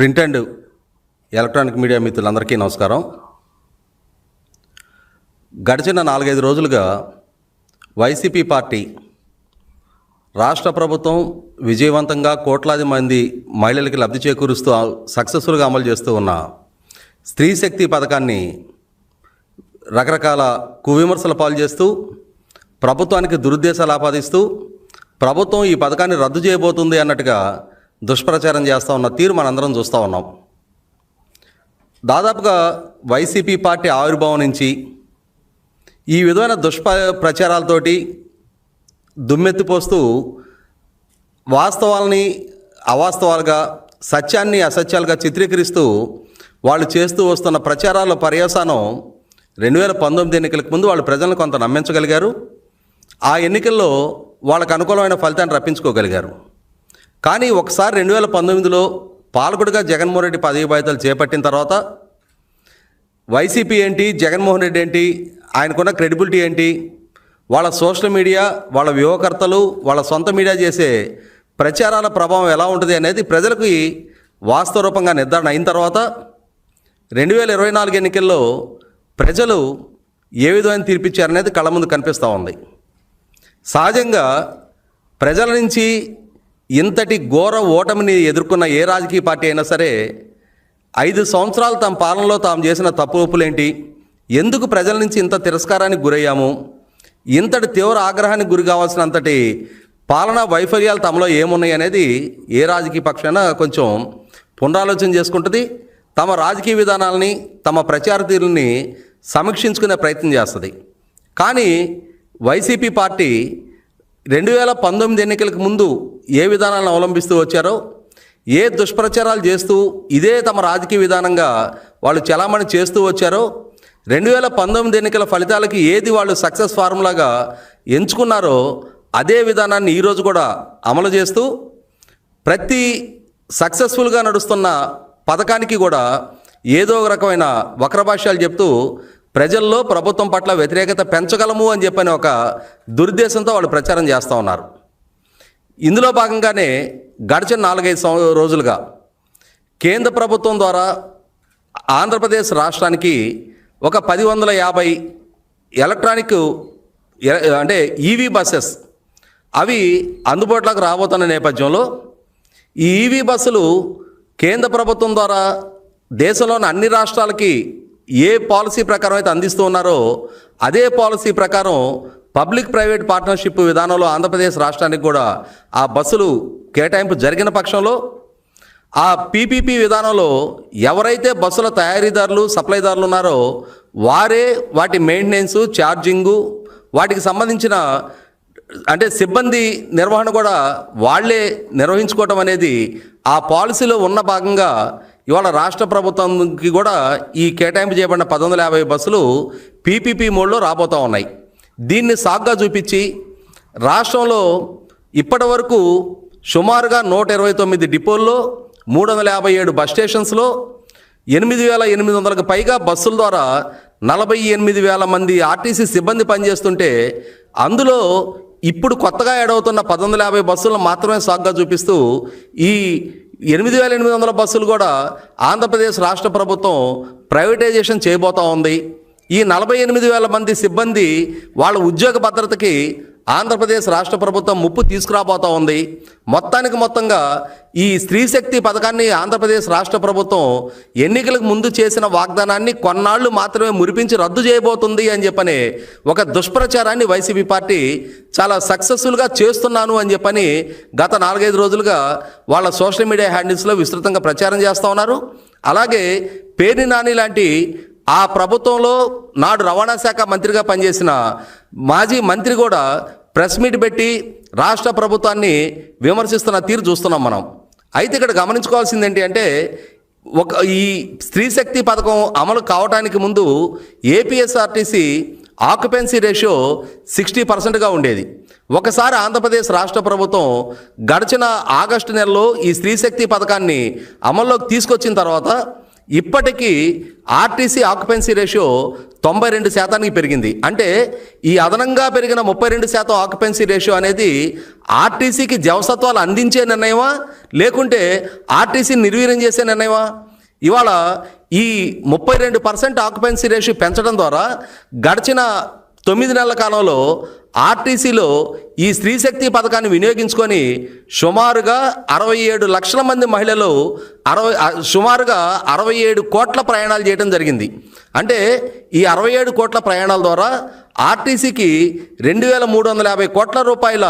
Print and electronic media మిత్రులందరికీ నమస్కారం. గడిచిన 4-5 రోజులుగా వైసీపీ పార్టీ రాష్ట్ర ప్రభుత్వం విజయవంతంగా కోట్లాది మంది మహిళలకి లబ్ధి చేకూరుస్తూ సక్సెస్ఫుల్గా అమలు చేస్తూ ఉన్న స్త్రీ శక్తి పథకాన్ని రకరకాల కువిమర్శల పాలు చేస్తూ ప్రభుత్వానికి దురుద్దేశాలు ఆపాదిస్తూ ప్రభుత్వం ఈ పథకాన్ని రద్దు చేయబోతుంది అన్నట్టుగా దుష్ప్రచారం చేస్తూ ఉన్న తీరు మనందరం చూస్తూ ఉన్నాం. దాదాపుగా వైసీపీ పార్టీ ఆవిర్భావం నుంచి ఈ విధమైన దుష్ప్రచారాలతోటి దుమ్మెత్తిపోస్తూ వాస్తవాలని అవాస్తవాలుగా, సత్యాన్ని అసత్యాలుగా చిత్రీకరిస్తూ వాళ్ళు చేస్తూ వస్తున్న ప్రచారాల పర్యవసానం 2019 ఎన్నికలకు ముందు వాళ్ళు ప్రజలను కొంత నమ్మించగలిగారు. ఆ ఎన్నికల్లో వాళ్ళకు అనుకూలమైన ఫలితాన్ని రప్పించుకోగలిగారు. కానీ ఒకసారి 2019లో పాలకుడిగా జగన్మోహన్ రెడ్డి పదవి బాధ్యతలు చేపట్టిన తర్వాత వైసీపీ ఏంటి, జగన్మోహన్ రెడ్డి ఏంటి, ఆయనకున్న క్రెడిబిలిటీ ఏంటి, వాళ్ళ సోషల్ మీడియా, వాళ్ళ వ్యూహకర్తలు, వాళ్ళ సొంత మీడియా చేసే ప్రచారాల ప్రభావం ఎలా ఉంటుంది అనేది ప్రజలకు వాస్తవ రూపంగా నిర్ధారణ అయిన తర్వాత 2024 ఎన్నికల్లో ప్రజలు ఏ విధమైన తీర్పిచ్చారనేది కళ్ళ ముందు కనిపిస్తూ ఉంది. సహజంగా ప్రజల నుంచి ఇంతటి ఘోర ఓటమిని ఎదుర్కొన్న ఏ రాజకీయ పార్టీ అయినా సరే 5 సంవత్సరాలు తమ పాలనలో తాము చేసిన తప్పులేంటి, ఎందుకు ప్రజల నుంచి ఇంత తిరస్కారానికి గురయ్యాము, ఇంతటి తీవ్ర ఆగ్రహానికి గురి కావాల్సినంతటి పాలనా వైఫల్యాలు తమలో ఏమున్నాయి అనేది ఏ రాజకీయ పక్షాన కొంచెం పునరాలోచన చేసుకుంటుంది. తమ రాజకీయ విధానాలని, తమ ప్రచార తీరుని సమీక్షించుకునే ప్రయత్నం చేస్తుంది. కానీ వైసీపీ పార్టీ 2019 ఎన్నికలకు ముందు ఏ విధానాలను అవలంబిస్తూ వచ్చారో, ఏ దుష్ప్రచారాలు చేస్తూ ఇదే తమ రాజకీయ విధానంగా వాళ్ళు చలామణి చేస్తూ వచ్చారో, 2019 ఎన్నికల ఫలితాలకి ఏది వాళ్ళు సక్సెస్ ఫార్ములాగా ఎంచుకున్నారో అదే విధానాన్ని ఈరోజు కూడా అమలు చేస్తూ ప్రతి సక్సెస్ఫుల్గా నడుస్తున్న పథకానికి కూడా ఏదో ఒక రకమైన వక్రభాష్యాలు చెప్తూ ప్రజల్లో ప్రభుత్వం పట్ల వ్యతిరేకత పెంచగలము అని చెప్పని ఒక దురుద్దేశంతో వాళ్ళు ప్రచారం చేస్తూ ఉన్నారు. ఇందులో భాగంగానే గడిచిన 4-5 రోజులుగా కేంద్ర ప్రభుత్వం ద్వారా ఆంధ్రప్రదేశ్ రాష్ట్రానికి ఒక 1050 ఎలక్ట్రానిక్ అంటే ఈవీ బస్సెస్ అవి అందుబాటులోకి రాబోతున్న నేపథ్యంలో ఈ ఈవీ బస్సులు కేంద్ర ప్రభుత్వం ద్వారా దేశంలోని అన్ని రాష్ట్రాలకి ఏ పాలసీ ప్రకారం అయితే అందిస్తూ ఉన్నారో అదే పాలసీ ప్రకారం పబ్లిక్ ప్రైవేట్ పార్ట్నర్షిప్ విధానంలో ఆంధ్రప్రదేశ్ రాష్ట్రానికి కూడా ఆ బస్సులు కేటాయింపు జరిగిన పక్షంలో ఆ పీపీపీ విధానంలో ఎవరైతే బస్సుల తయారీదారులు, సప్లైదారులు ఉన్నారో వారే వాటి మెయింటెనెన్సు, ఛార్జింగు, వాటికి సంబంధించిన అంటే సిబ్బంది నిర్వహణ కూడా వాళ్లే నిర్వహించుకోవటం అనేది ఆ పాలసీలో ఉన్న భాగంగా ఇవాళ రాష్ట్ర ప్రభుత్వానికి కూడా ఈ కేటాయింపు చేయబడిన 1150 బస్సులు పీపీపీ మోడ్లో రాబోతూ ఉన్నాయి. దీన్ని సాగ్గా చూపించి రాష్ట్రంలో ఇప్పటి వరకు సుమారుగా 129 డిపోల్లో 357 బస్ స్టేషన్స్లో 8,800కు పైగా బస్సుల ద్వారా 48,000 మంది ఆర్టీసీ సిబ్బంది పనిచేస్తుంటే అందులో ఇప్పుడు కొత్తగా యాడ్ అవుతున్న 1150 బస్సులను మాత్రమే సాగ్గా చూపిస్తూ ఈ 8,800 బస్సులు కూడా ఆంధ్రప్రదేశ్ రాష్ట్ర ప్రభుత్వం ప్రైవేటైజేషన్ చేయబోతూ ఉంది. ఈ 48,000 మంది సిబ్బంది వాళ్ళ ఉద్యోగ భద్రతకి ఆంధ్రప్రదేశ్ రాష్ట్ర ప్రభుత్వం ముప్పు తీసుకురాబోతూ ఉంది. మొత్తంగా ఈ స్త్రీ శక్తి పథకాన్ని ఆంధ్రప్రదేశ్ రాష్ట్ర ప్రభుత్వం ఎన్నికలకు ముందు చేసిన వాగ్దానాన్ని కొన్నాళ్ళు మాత్రమే మురిపించి రద్దు చేయబోతుంది అని చెప్పని ఒక దుష్ప్రచారాన్ని వైసీపీ పార్టీ చాలా సక్సెస్ఫుల్గా చేస్తున్నాను అని చెప్పని గత 4-5 రోజులుగా వాళ్ళ సోషల్ మీడియా హ్యాండిల్స్లో విస్తృతంగా ప్రచారం చేస్తూ ఉన్నారు. అలాగే పేర్ని నాని లాంటి ఆ ప్రభుత్వంలో నాడు రవాణా శాఖ మంత్రిగా పనిచేసిన మాజీ మంత్రి కూడా ప్రెస్ మీట్ పెట్టి రాష్ట్ర ప్రభుత్వాన్ని విమర్శిస్తున్న తీరు చూస్తున్నాం మనం. అయితే ఇక్కడ గమనించుకోవాల్సింది ఏంటి అంటే ఈ స్త్రీ శక్తి పథకం అమలు కావడానికి ముందు ఏపీఎస్ఆర్టీసీ ఆక్యుపెన్సీ రేషియో 60%గా ఉండేది. ఒకసారి ఆంధ్రప్రదేశ్ రాష్ట్ర ప్రభుత్వం గడిచిన ఆగస్టు నెలలో ఈ స్త్రీ శక్తి పథకాన్ని అమల్లోకి తీసుకొచ్చిన తర్వాత ఇప్పటికీ ఆర్టీసీ ఆక్యుపెన్సీ రేషియో 92% పెరిగింది. అంటే ఈ అదనంగా పెరిగిన 32% ఆక్యుపెన్సీ రేషియో అనేది ఆర్టీసీకి జవసత్వాలు అందించే నిర్ణయమా, లేకుంటే ఆర్టీసీని నిర్వీర్యం చేసే నిర్ణయమా? ఇవాళ ఈ 32% ఆక్యుపెన్సీ రేషియో పెంచడం ద్వారా గడిచిన 9 నెలల కాలంలో ఆర్టీసీలో ఈ స్త్రీశక్తి పథకాన్ని వినియోగించుకొని సుమారుగా 67 లక్షల మంది మహిళలు సుమారుగా 67 కోట్ల ప్రయాణాలు చేయడం జరిగింది. అంటే ఈ 67 కోట్ల ప్రయాణాల ద్వారా ఆర్టీసీకి 2350 కోట్ల రూపాయల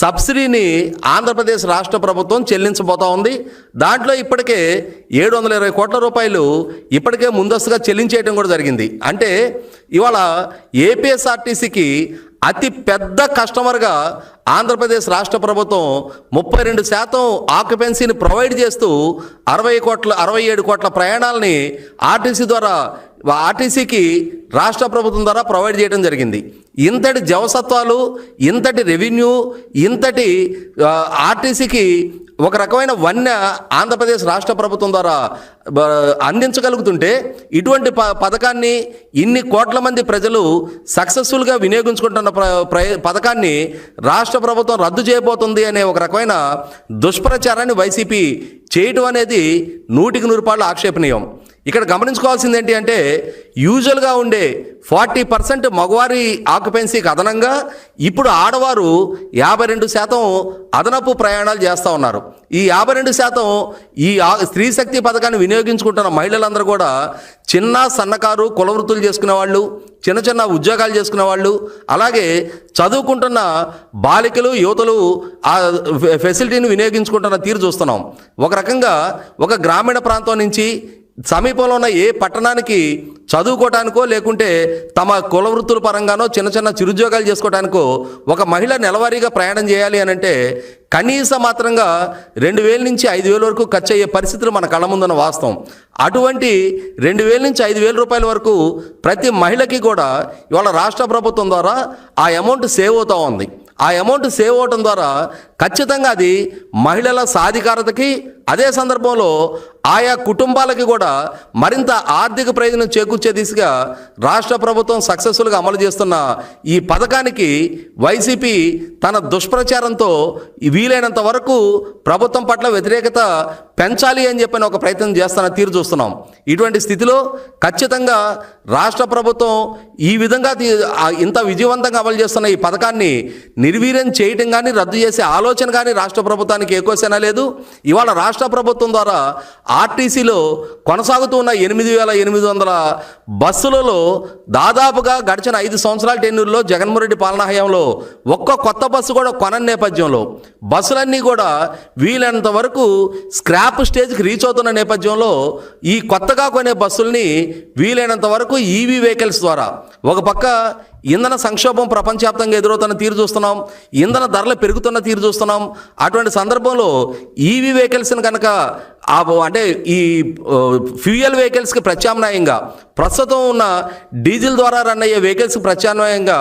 సబ్సిడీని ఆంధ్రప్రదేశ్ రాష్ట్ర ప్రభుత్వం చెల్లించబోతా ఉంది. దాంట్లో ఇప్పటికే 720 కోట్ల రూపాయలు ఇప్పటికే ముందస్తుగా చెల్లించేయడం కూడా జరిగింది. అంటే ఇవాళ ఏపీఎస్ఆర్టీసీకి అతి పెద్ద కస్టమర్గా ఆంధ్రప్రదేశ్ రాష్ట్ర ప్రభుత్వం 32% ఆక్యుపెన్సీని ప్రొవైడ్ చేస్తూ 67 కోట్ల ప్రయాణాలని ఆర్టీసీకి రాష్ట్ర ప్రభుత్వం ద్వారా ప్రొవైడ్ చేయడం జరిగింది. ఇంతటి జవసత్వాలు, ఇంతటి రెవెన్యూ, ఇంతటి ఆర్టీసీకి ఒక రకమైన వన్య ఆంధ్రప్రదేశ్ రాష్ట్ర ప్రభుత్వం ద్వారా అందించగలుగుతుంటే ఇటువంటి పథకాన్ని ఇన్ని కోట్ల మంది ప్రజలు సక్సెస్ఫుల్గా వినియోగించుకుంటున్న పథకాన్ని రాష్ట్ర ప్రభుత్వం రద్దు చేయబోతుంది అనే ఒక రకమైన దుష్ప్రచారాన్ని వైసీపీ చేయటం అనేది 100% ఆక్షేపణీయం. ఇక్కడ గమనించుకోవాల్సింది ఏంటి అంటే యూజువల్గా ఉండే 40% మగవారి ఆక్యుపెన్సీకి అదనంగా ఇప్పుడు ఆడవారు 52% అదనపు ప్రయాణాలు చేస్తూ ఉన్నారు. ఈ 52% ఈ స్త్రీ శక్తి పథకాన్ని వినియోగించుకుంటున్న మహిళలందరూ కూడా చిన్న సన్నకారు కుల వృత్తులు చేసుకునే వాళ్ళు, చిన్న చిన్న ఉద్యోగాలు చేసుకునే వాళ్ళు, అలాగే చదువుకుంటున్న బాలికలు, యువతులు ఆ ఫెసిలిటీని వినియోగించుకుంటున్న తీరు చూస్తున్నాం. ఒక రకంగా ఒక గ్రామీణ ప్రాంతం నుంచి సమీపంలో ఉన్న ఏ పట్టణానికి చదువుకోవటానికో లేకుంటే తమ కుల వృత్తుల పరంగానో చిన్న చిన్న చిరుద్యోగాలు చేసుకోవటానికో ఒక మహిళ నెలవారీగా ప్రయాణం చేయాలి అని అంటే కనీస మాత్రంగా 2000 నుంచి 5000 వరకు ఖర్చు అయ్యే పరిస్థితులు మన కళ్ళ ముందున్న వాస్తవం. అటువంటి 2000 నుంచి 5000 రూపాయల వరకు ప్రతి మహిళకి కూడా ఇవాళ రాష్ట్ర ప్రభుత్వం ద్వారా ఆ అమౌంట్ సేవ్ అవుతూ ఉంది. ఆ అమౌంట్ సేవ్ అవటం ద్వారా ఖచ్చితంగా అది మహిళల సాధికారతకి, అదే సందర్భంలో ఆయా కుటుంబాలకి కూడా మరింత ఆర్థిక ప్రయోజనం చేకూర్చే దిశగా రాష్ట్ర ప్రభుత్వం సక్సెస్ఫుల్గా అమలు చేస్తున్న ఈ పథకానికి వైసీపీ తన దుష్ప్రచారంతో వీలైనంత వరకు ప్రభుత్వం పట్ల వ్యతిరేకత పెంచాలి అని చెప్పిన ఒక ప్రయత్నం చేస్తున్న తీరు చూస్తున్నాం. ఇటువంటి స్థితిలో ఖచ్చితంగా రాష్ట్ర ప్రభుత్వం ఈ విధంగా ఇంత విజయవంతంగా అమలు చేస్తున్న ఈ పథకాన్ని నిర్వీర్యం చేయటం కానీ రద్దు చేసే ఆలోచన కానీ రాష్ట్ర ప్రభుత్వానికి ఎక్కువసేనా లేదు. ఇవాళ రాష్ట్ర ప్రభుత్వం ద్వారా ఆర్టీసీలో కొనసాగుతూ ఉన్న 8800 బస్సులలో దాదాపుగా గడిచిన 5 సంవత్సరాల టెన్యూర్లో జగన్మోహన్ రెడ్డి పాలనా హయాంలో ఒక్క కొత్త బస్సు కూడా కొనని నేపథ్యంలో బస్సులన్నీ కూడా వీలైనంత వరకు స్క్రాప్ స్టేజ్కి రీచ్ అవుతున్న నేపథ్యంలో ఈ కొత్తగా కొనే బస్సుల్ని వీలైనంత వరకు ఈవీ వెహికల్స్ ద్వారా ఒక పక్క ఇంధన సంక్షోభం ప్రపంచవ్యాప్తంగా ఎదురవుతున్న తీరు చూస్తున్నాం, ఇంధన ధరలు పెరుగుతున్న తీరు చూస్తున్నాం. అటువంటి సందర్భంలో ఈవీ వెహికల్స్ని కనుక అంటే ఈ ఫ్యూయల్ వెహికల్స్కి ప్రత్యామ్నాయంగా ప్రస్తుతం ఉన్న డీజిల్ ద్వారా రన్ అయ్యే వెహికల్స్కి ప్రత్యామ్నాయంగా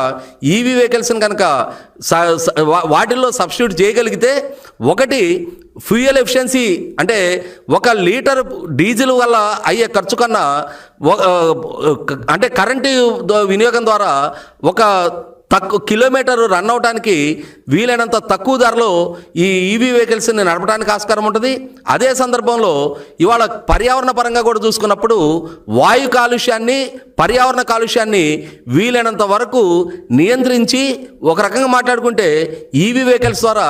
ఈవీ వెహికల్స్ని కనుక వాటిల్లో సబ్స్టిట్యూట్ చేయగలిగితే ఒకటి ఫ్యూయల్ ఎఫిషియన్సీ అంటే 1 లీటర్ డీజిల్ వల్ల అయ్యే ఖర్చు కన్నా అంటే కరెంటు వినియోగం ద్వారా ఒక కిలోమీటర్ రన్ అవడానికి వీలైనంత తక్కువ ధరలో ఈ ఈవీ వెహికల్స్ని నడపడానికి ఆస్కారం ఉంటుంది. అదే సందర్భంలో ఇవాళ పర్యావరణ పరంగా కూడా చూసుకున్నప్పుడు వాయు కాలుష్యాన్ని, పర్యావరణ కాలుష్యాన్ని వీలైనంత వరకు నియంత్రించి ఒక రకంగా మాట్లాడుకుంటే ఈవీ వెహికల్స్ ద్వారా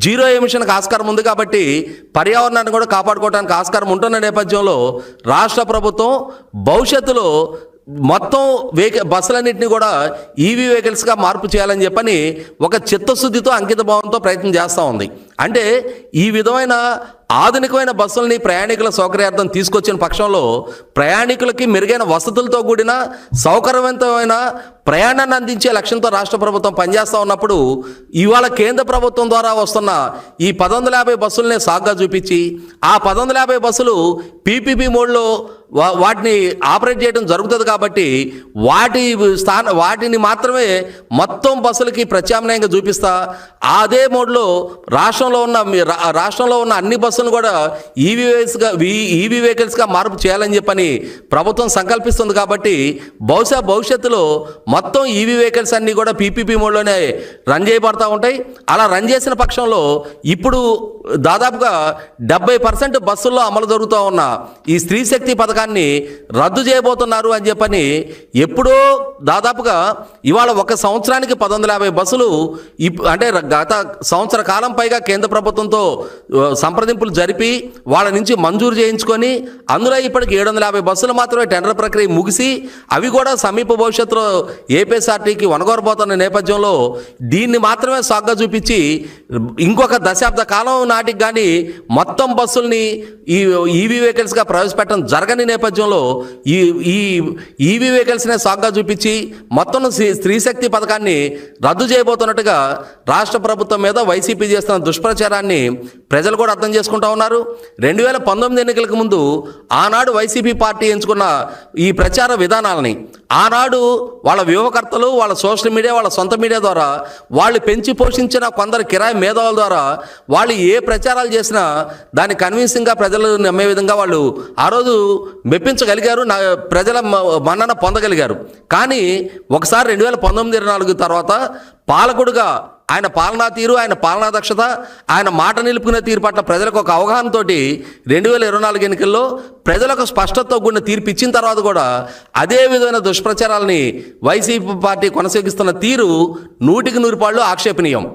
జీరో ఎమిషన్కి ఆస్కారం ఉంది. కాబట్టి పర్యావరణాన్ని కూడా కాపాడుకోవడానికి ఆస్కారం ఉంటున్న నేపథ్యంలో రాష్ట్ర ప్రభుత్వం భవిష్యత్తులో మొత్తం బస్సులన్నింటినీ కూడా ఈవీ వెహికల్స్గా మార్పు చేయాలని చెప్పని ఒక చిత్తశుద్ధితో, అంకిత భావంతో ప్రయత్నం చేస్తూ ఉంది. అంటే ఈ విధమైన ఆధునికమైన బస్సుల్ని ప్రయాణికుల సౌకర్యార్థం తీసుకొచ్చిన పక్షంలో ప్రయాణికులకి మెరుగైన వసతులతో కూడిన సౌకర్యవంతమైన ప్రయాణాన్ని అందించే లక్ష్యంతో రాష్ట్ర ప్రభుత్వం పనిచేస్తూ ఉన్నప్పుడు ఇవాళ కేంద్ర ప్రభుత్వం ద్వారా వస్తున్న ఈ 1150 బస్సులనే సాగ్గా చూపించి ఆ 1150 బస్సులు పీపీపీ మోడ్లో వాటిని ఆపరేట్ చేయడం జరుగుతుంది. కాబట్టి వాటిని మాత్రమే మొత్తం బస్సులకి ప్రత్యామ్నాయంగా చూపిస్తా అదే మోడ్లో రాష్ట్రంలో ఉన్న అన్ని బస్సులు బస్సులను కూడా ఈవీ వెహికల్స్గా మార్పు చేయాలని చెప్పని ప్రభుత్వం సంకల్పిస్తుంది. కాబట్టి బహుశా భవిష్యత్తులో మొత్తం ఈవీ వెహికల్స్ అన్నీ కూడా పీపీపీ మోడ్లోనే రన్ చేయబడతా ఉంటాయి. అలా రన్ చేసిన పక్షంలో ఇప్పుడు దాదాపుగా 70% బస్సుల్లో అమలు జరుగుతూ ఉన్న ఈ స్త్రీ శక్తి పథకాన్ని రద్దు చేయబోతున్నారు అని చెప్పని ఎప్పుడో దాదాపుగా ఇవాళ ఒక సంవత్సరానికి 1150 బస్సులు అంటే గత సంవత్సర కాలం పైగా కేంద్ర ప్రభుత్వంతో సంప్రదింపులు జరిపి వాళ్ళ నుంచి మంజూరు చేయించుకొని అందులో ఇప్పటికి 750 బస్సులు మాత్రమే టెండర్ ప్రక్రియ ముగిసి అవి కూడా సమీప భవిష్యత్తులో ఏపీఎస్ఆర్టీకి వనగొరబోతున్న నేపథ్యంలో దీన్ని మాత్రమే సాగ్గా చూపించి ఇంకొక దశాబ్ద కాలం నాటికి కానీ మొత్తం బస్సుల్ని ఈ ఈవీ వెహికల్స్గా ప్రవేశపెట్టడం జరగని నేపథ్యంలో ఈ ఈవీ వెహికల్స్నే సాగ్గా చూపించి మొత్తం స్త్రీ శక్తి పథకాన్ని రద్దు చేయబోతున్నట్టుగా రాష్ట్ర ప్రభుత్వం మీద వైసీపీ చేస్తున్న దుష్ప్రచారాన్ని ప్రజలు కూడా అర్థం చేసుకుంటా ఉన్నారు. 2019 ఎన్నికలకు ముందు ఆనాడు వైసీపీ పార్టీ ఎంచుకున్న ఈ ప్రచార విధానాలని ఆనాడు వాళ్ళ వ్యూహకర్తలు వాళ్ళ సోషల్ మీడియా వాళ్ళ సొంత మీడియా ద్వారా వాళ్ళు పెంచి పోషించిన కొందరు కిరాయి మేధావుల ద్వారా వాళ్ళు ఏ ప్రచారాలు చేసినా దాన్ని కన్విన్సింగ్గా ప్రజలు నమ్మే విధంగా వాళ్ళు ఆ రోజు మెప్పించగలిగారు, ప్రజల మన్నన పొందగలిగారు. కానీ ఒకసారి 2019-24 తర్వాత పాలకుడుగా ఆయన పాలనా తీరు, ఆయన పాలనా దక్షత, ఆయన మాట నిలుపుకునే తీరు పట్ల ప్రజలకు ఒక అవగాహనతోటి 2024 ఎన్నికల్లో ప్రజలకు స్పష్టతతో కూడిన తీర్పు ఇచ్చిన తర్వాత కూడా అదే విధమైన దుష్ప్రచారాలని వైసీపీ పార్టీ కొనసాగిస్తున్న తీరు 100% ఆక్షేపణీయం.